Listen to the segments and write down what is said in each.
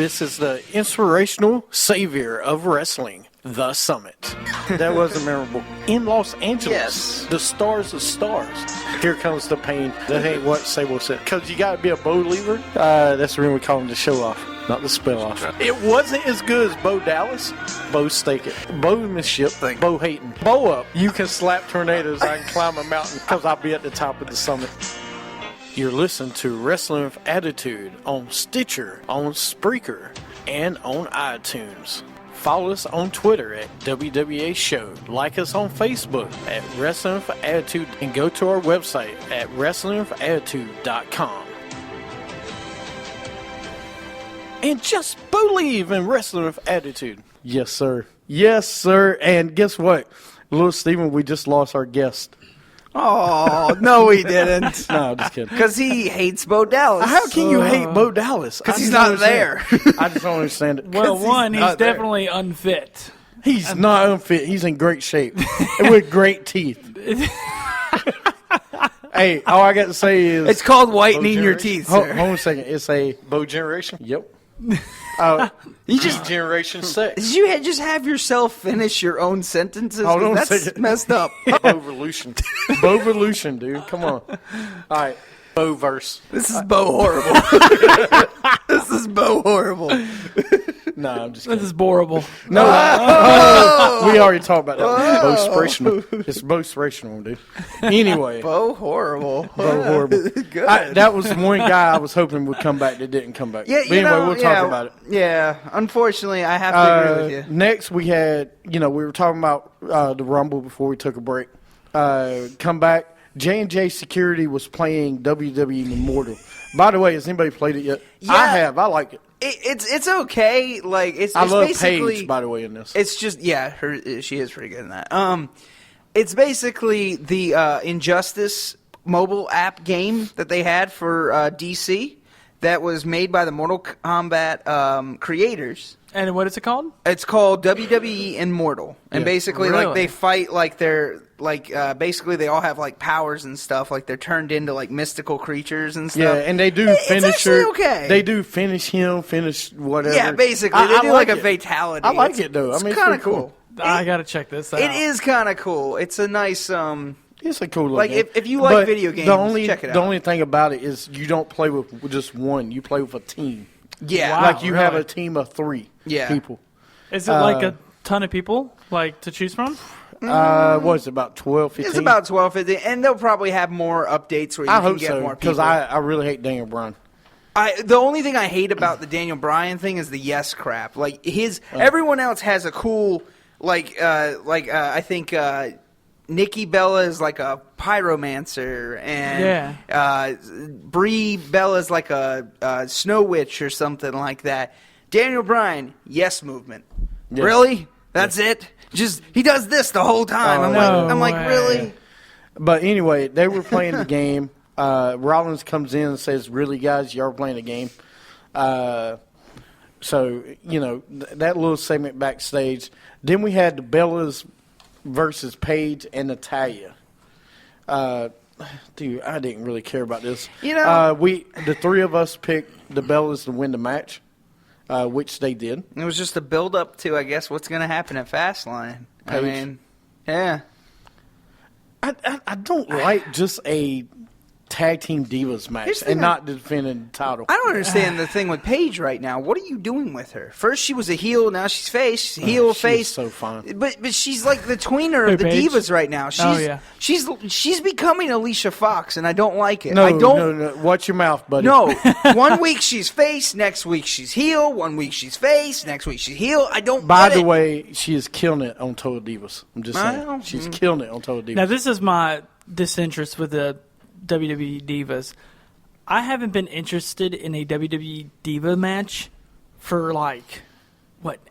This is the inspirational savior of wrestling, The Summit. That wasn't memorable. In Los Angeles, Yes. the stars of stars. Here comes the pain. That ain't what Sable said. Because you got to be a Bo Lever. That's the reason we call him the show off, not the spell off. It wasn't as good as Bo Dallas. Bo Stake it. Bowmanship. Bo hating. Bo up. You can slap tornadoes. I can climb a mountain because I'll be at the top of the summit. You're listening to Wrestling with Attitude on Stitcher, on Spreaker, and on iTunes. Follow us on Twitter at WWA Show. Like us on Facebook at Wrestling with Attitude. And go to our website at WrestlingWithAttitude.com. And just believe in Wrestling with Attitude. Yes, sir. Yes, sir. And guess what? Little Steven, we just lost our guest. Oh, no, he didn't. No, just kidding. Because he hates Bo Dallas. How can you hate Bo Dallas? Because he's not there. I just don't understand it. Well, one, he's not there. definitely unfit. He's not unfit. He's in great shape and with great teeth. Hey, all I got to say is It's called whitening Bo your generation. teeth, Hold sir. on a second. It's a Bo generation. Yep. You just Generation 6. Did you just have yourself finish your own sentences? Hold on a That's second. messed up. Bovolution. Bovolution, dude. Come on. All right. Boverse. This is Bo horrible. This is Bo horrible. No, I'm just This kidding. is horrible. No, we already talked about that. Bostrational. It's bostrational, dude. Anyway. Bo horrible. Bo horrible. Good. That was one guy I was hoping would come back that didn't come back. Yeah, But anyway, we'll talk yeah, about it. Yeah, unfortunately, I have to agree with you. Next, we had, we were talking about the Rumble before we took a break. Come back. J&J Security was playing WWE Immortal. By the way, has anybody played it yet? Yeah. I have. I like it. It's okay. Like it's I love basically, Paige, by the way, in this. It's just she is pretty good in that. It's basically the Injustice mobile app game that they had for DC that was made by the Mortal Kombat creators. And what is it called? It's called WWE Immortal, and Yeah. basically, Really? like they fight like they're like basically they all have like powers and stuff. Like they're turned into like mystical creatures and stuff. Yeah, and they do It's finish actually her. okay. They do finish him, finish whatever. Yeah, basically they do like a fatality. I like It's- it though. I It's mean, it's kind of pretty cool. I got to check this out. It is kind of cool. It's a nice It's a cool little Like, game. if you like But video games, the only, check it out. The only thing about it is you don't play with just one. You play with a team. yeah. Wow. Like you have really? a team of 3 Yeah. people. Is it like a ton of people like to choose from? What is it, about 12, 15? It's about 12, 15, and they'll probably have more updates where you I can hope get so, more people. because I really hate Daniel Bryan. The only thing I hate about the Daniel Bryan thing is the yes crap. Like everyone else has a cool I think Nikki Bella is like a pyromancer, and Brie Bella is like a snow witch or something like that. Daniel Bryan, yes movement. Yeah. Really? That's it? Just he does this the whole time. I'm like, way. really? But anyway, they were playing the game. Rollins comes in and says, "Really, guys, y'all are playing a game." So, that little segment backstage. Then we had the Bellas versus Paige and Natalya. Dude, I didn't really care about this. The 3 of us picked the Bellas to win the match, which they did. It was just a build up to, I guess, what's going to happen at Fastlane. I Paige. mean, yeah. I don't like just a tag team divas match Here's the thing and not defending the title. I don't understand the thing with Paige right now. What are you doing with her? First she was a heel, now she's face. She's heel, she face. is so fine. But she's like the tweener of the Paige? divas right now. She's becoming Alicia Fox, and I don't like it. No. Watch your mouth, buddy. No, 1 week she's face, next week she's heel. 1 week she's face, next week she's heel. I don't. By get the it. way, she is killing it on Total Divas. I'm just saying. Well, She's killing it on Total Divas. Now, this is my disinterest with the WWE Divas. I haven't been interested in a WWE Diva match for 8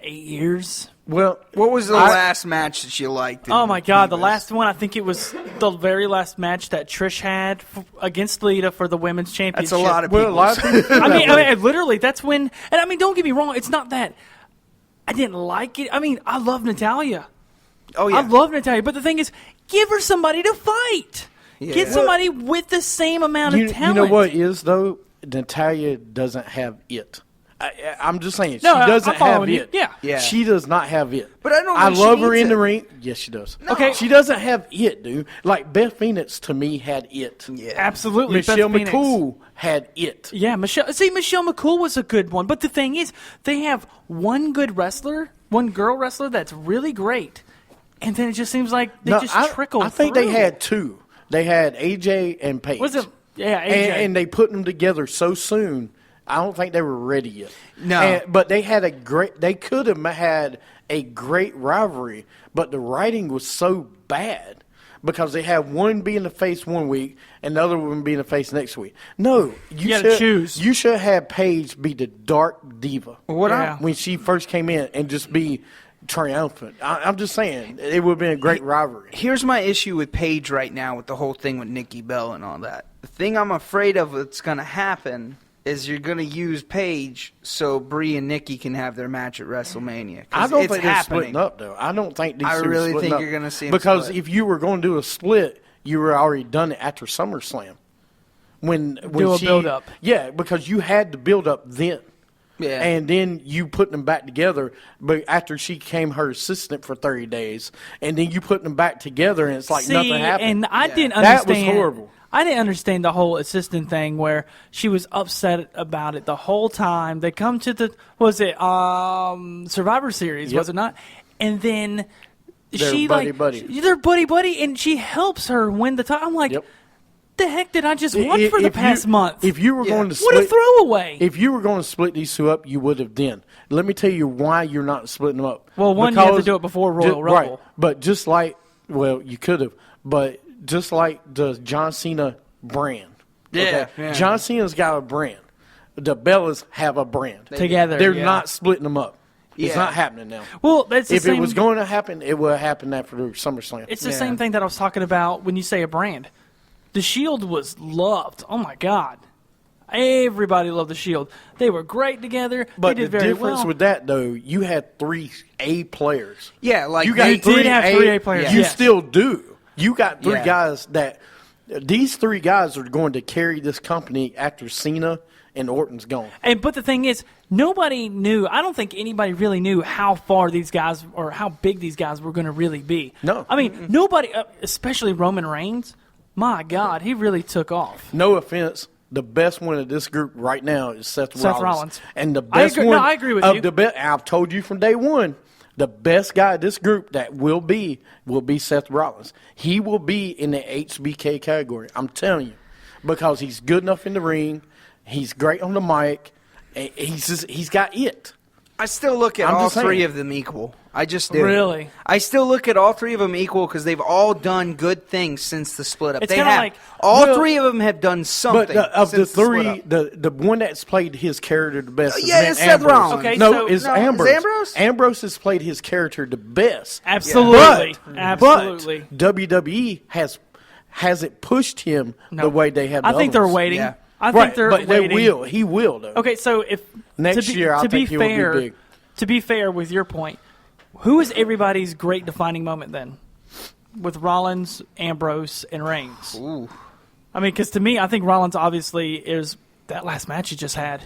years? Well, what was the last match that you liked? in Oh my God, the Divas? last one, I think it was the very last match that Trish had against Lita for the Women's Championship. That's a lot of people. a lot of people. I mean, literally, that's when, and I mean, don't get me wrong, it's not that I didn't like it. I mean, I love Natalya. Oh yeah, I love Natalya, but the thing is, give her somebody to fight. Yeah. Get somebody with the same amount you of talent. know what is, though? Natalya doesn't have it. I'm just saying, No, she doesn't I'm following have you. it. Yeah. Yeah. She does not have it. But I don't I think she love her needs in the it. ring. Yes, she does. Okay. She doesn't have it, dude. Like Beth Phoenix to me had it. Yeah. Absolutely. Michelle Beth Phoenix. McCool had it. Yeah, Michelle McCool was a good one. But the thing is, they have one good wrestler, one girl wrestler that's really great. And then it just seems like they just trickle I think they through. had two. They had AJ and Paige. Was it? Yeah, AJ. And they put them together so soon. I don't think they were ready yet. No. But they had they could have had a great rivalry, but the writing was so bad because they had one being the face one week and the other one being the face next week. No, you gotta should choose. You should have Paige be the dark diva Yeah. when she first came in and just be triumphant. I'm just saying it would have been a great rivalry. Here's my issue with Paige right now with the whole thing with Nikki Bella and all that. The thing I'm afraid of that's going to happen is you're going to use Paige so Brie and Nikki can have their match at WrestleMania. I don't it's think they're happening. splitting up, though. I don't think these I two are really splitting think up. you're gonna see 'em because split. if you were going to do a split, you were already done it after SummerSlam. When Do a she, build-up. Yeah, because you had to build up then. Yeah. And then you put them back together, but after she became her assistant for 30 days, and then you put them back together, and it's like See, nothing happened. and I didn't That understand. was horrible. I didn't understand the whole assistant thing where she was upset about it the whole time. They come to the Survivor Series, Yep. was it not? And then They're she buddy-buddy. they're buddy, and she helps her win the title. I'm like, Yep. the heck did I just want for the If past you- month? If you were Yeah. going to What a split, throwaway! if you were going to split these two up, you would have then. Let me tell you why you're not splitting them up. Well, one, you have to Because do it before Royal Right, Rumble. but just like, well, you could have, but just like the John Cena brand. Yeah, yeah. John Cena's got a brand. The Bellas have a brand. Together, They're yeah. not splitting them up. It's Yeah. not happening now. Well, that's the If same. it was going to happen, it would have happened after SummerSlam. It's the Yeah. same thing that I was talking about when you say a brand. The Shield was loved. Oh my God, everybody loved the Shield. They were great together. But they did the very difference well. with that, though, you had 3 A players. Yeah, like You got You did have 3 A players, You yes. still do. You got 3 Yeah. guys that these 3 guys are going to carry this company after Cena and Orton's gone. But the thing is, nobody knew. I don't think anybody really knew how far these guys or how big these guys were going to really be. No. I mean nobody, especially Roman Reigns. My God, he really took off. No offense, the best one of this group right now is Seth Rollins. And the I best agree- one no, I agree with of you. the best, I've told you from day one, the best guy of this group that will be Seth Rollins. He will be in the HBK category. I'm telling you, because he's good enough in the ring. He's great on the mic. And he's got it. I still look at I'm all just saying. 3 of them equal. I just do. Really? I still look at all 3 of them equal because they've all done good things since the split up. It's They kinda have. like- all well, 3 of them have done something. But of the since split 3, up. the one that's played his character the best is yeah, Matt it's Seth Ambrose. Rollins. Okay, no, so- it's No, is Ambrose. Ambrose? Ambrose has played his character the best. Absolutely, But absolutely. WWE hasn't pushed him No. the way they have. I the think they're others. waiting. Yeah. I Right, think they're but waiting. they will. He will though. Okay, so if Next to be, year, I to think be he will be fair, big. To be fair with your point, who is everybody's great defining moment then? With Rollins, Ambrose, and Reigns. Ooh. I mean, because to me, I think Rollins obviously is that last match he just had.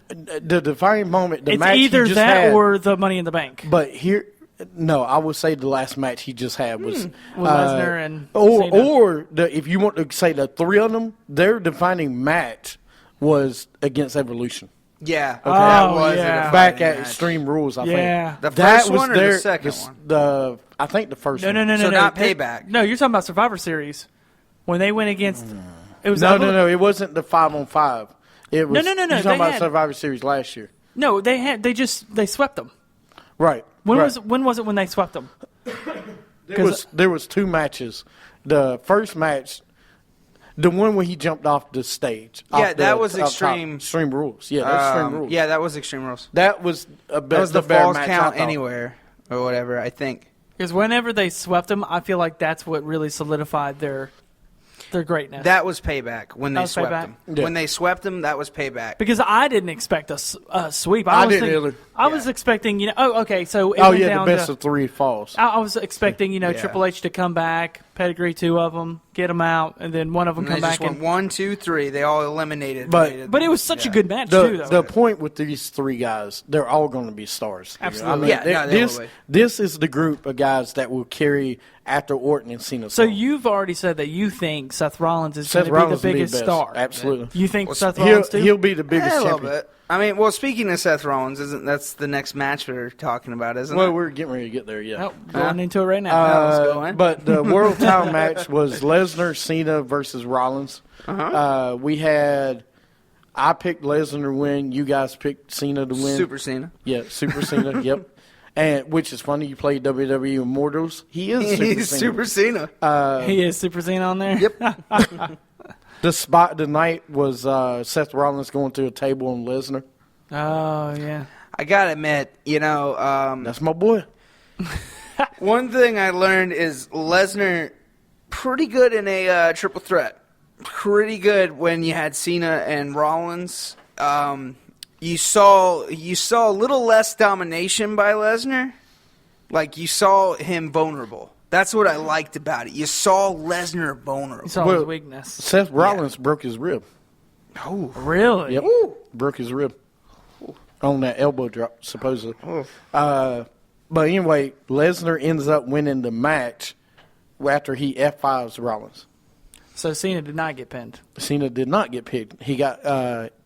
The defining moment, the It's match either he just that had, or the Money in the Bank. But here, no, I would say the last match he just had was With Lesnar and or Cena. if you want to say the 3 of them, their defining match was against Evolution. Yeah. Oh, that was yeah. a defining Back at match. Extreme Rules, I Yeah. think. The That first was one or their, the second one? I think the first No, one. no, no, no, So no. not They- Payback. No, you're talking about Survivor Series when they went against. It was No, it wasn't the 5-on-5. It was, No. You're talking They about had- Survivor Series last year. No, they swept them. Right. When right. was it when they swept them? There was 2 matches. The first match, the one when he jumped off the stage. Yeah, off that was off top. Extreme- Extreme Rules. Yeah, that's Extreme Rules. Yeah, that was Extreme Rules. That was a That was the better falls match, count I thought. anywhere or whatever, I think. Because whenever they swept them, I feel like that's what really solidified their greatness. That was Payback when they was swept Payback? them. Yeah. When they swept them, that was Payback. because I didn't expect a sweep. I was didn't think- either. I was expecting, oh, okay, so it Oh, went yeah, down the best to, of 3 falls. I was expecting, Yeah. Triple H to come back, pedigree 2 of them, get them out, and then one of them And come they back just went 1, 2, 3. They all eliminated. But it was such a good match too, though. The point with these 3 guys, they're all going to be stars. Absolutely. They will be. This is the group of guys that will carry after Orton and Cena. So you've already said that you think Seth Rollins is going Seth to be Rollins the will be biggest best. star. Absolutely. You think Seth Rollins too? He'll be the biggest a little champion. bit. I mean, well, speaking of Seth Rollins, that's the next match we're talking about, isn't Well, it? we're getting ready to get there, yeah. Oh, going into it right now. let's go in. But the world title match was Lesnar, Cena versus Rollins. I picked Lesnar to win. You guys picked Cena to win. Super Cena. Yeah, Super Cena. Yep. And which is funny. You play WWE Immortals. He is Super He's Cena. Super Cena. He is Super Cena on there? Yep. The spot tonight was Seth Rollins going to a table on Lesnar. Oh, yeah. I gotta admit, That's my boy. one thing I learned is Lesnar pretty good in a triple threat. Pretty good when you had Cena and Rollins. You saw a little less domination by Lesnar. Like you saw him vulnerable. That's what I liked about it. You saw Lesnar vulnerable. He saw his weakness. Seth Rollins broke his rib. Oh, Really? Yep. Broke his rib on that elbow drop, supposedly. But anyway, Lesnar ends up winning the match after he F5s Rollins. So Cena did not get pinned. Cena did not get pinned. He got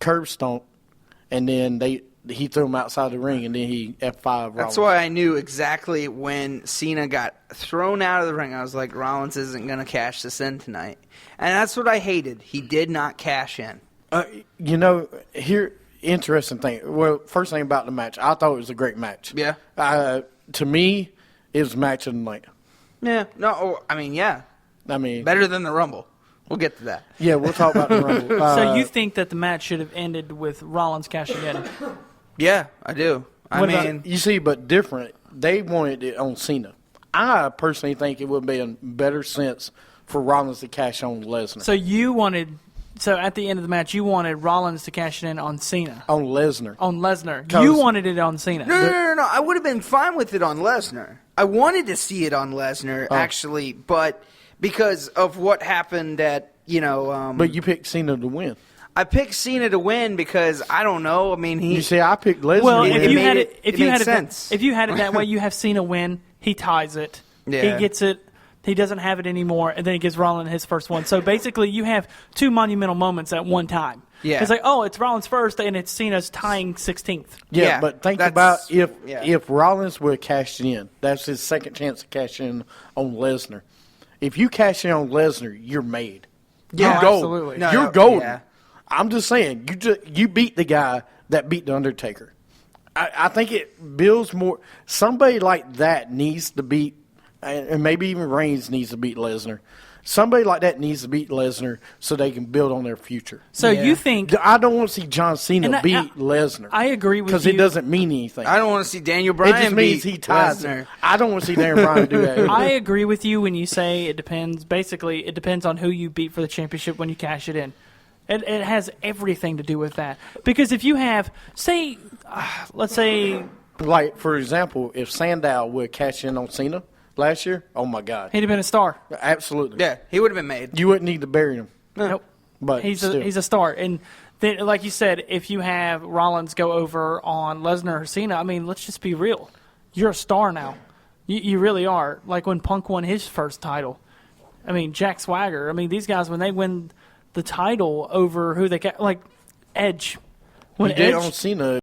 curb stomped, and then he threw him outside the ring, and then he F5 Rollins. that's why I knew exactly when Cena got thrown out of the ring. I was like, Rollins isn't going to cash this in tonight. And that's what I hated. He did not cash in. Here, interesting thing. Well, first thing about the match, I thought it was a great match. Yeah. To me, it was match of the night. Yeah. No, I mean, yeah. I mean, Better than the Rumble. We'll get to that. yeah, we'll talk about the Rumble. So you think that the match should have ended with Rollins cashing in? Yeah, I do. I What about- mean, You see, but different. They wanted it on Cena. I personally think it would be in better sense for Rollins to cash on Lesnar. So at the end of the match, you wanted Rollins to cash it in on Cena. On Lesnar. On Lesnar. 'Cause- You wanted it on Cena. no. I would have been fine with it on Lesnar. I wanted to see it on Lesnar, actually, but because of what happened at, But you picked Cena to win. I picked Cena to win because, I don't know, I mean, You see, I picked Lesnar Well, to if win. you made had it- it, if it you made had it, sense. if you had it that way, you have Cena win. He ties it. Yeah. He gets it. He doesn't have it anymore, and then he gives Rollins his first one. So basically, you have 2 monumental moments at one time. Yeah. It's like, oh, it's Rollins first, and it's Cena's tying 16th. Yeah, but think about that's- if Rollins would have cashed in. That's his second chance to cash in on Lesnar. If you cash in on Lesnar, you're made. Yeah, you're golden. absolutely. No, You're no, golden. yeah. I'm just saying, you beat the guy that beat the Undertaker. I think it builds more. Somebody like that needs to beat, and maybe even Reigns needs to beat Lesnar. Somebody like that needs to beat Lesnar so they can build on their future. So you think I don't want to see John Cena And beat Lesnar. I agree with because you. it doesn't mean anything. I don't want to see Daniel Bryan It just means beat he ties Lesnar. it. I don't want to see Daniel Bryan do that. I agree with you when you say it depends. Basically, it depends on who you beat for the championship when you cash it in. It has everything to do with that. Because if you have, let's say Like, for example, if Sandow would cash in on Cena last year, oh my God. he'd have been a star. Absolutely. Yeah, he would have been made. You wouldn't need to bury him. Nope. But He's still. a star. And then, like you said, if you have Rollins go over on Lesnar or Cena, I mean, let's just be real. You're a star now. You really are. Like when Punk won his first title. I mean, Jack Swagger. I mean, these guys, when they win the title over who they like Edge. When You did Edge, on Cena.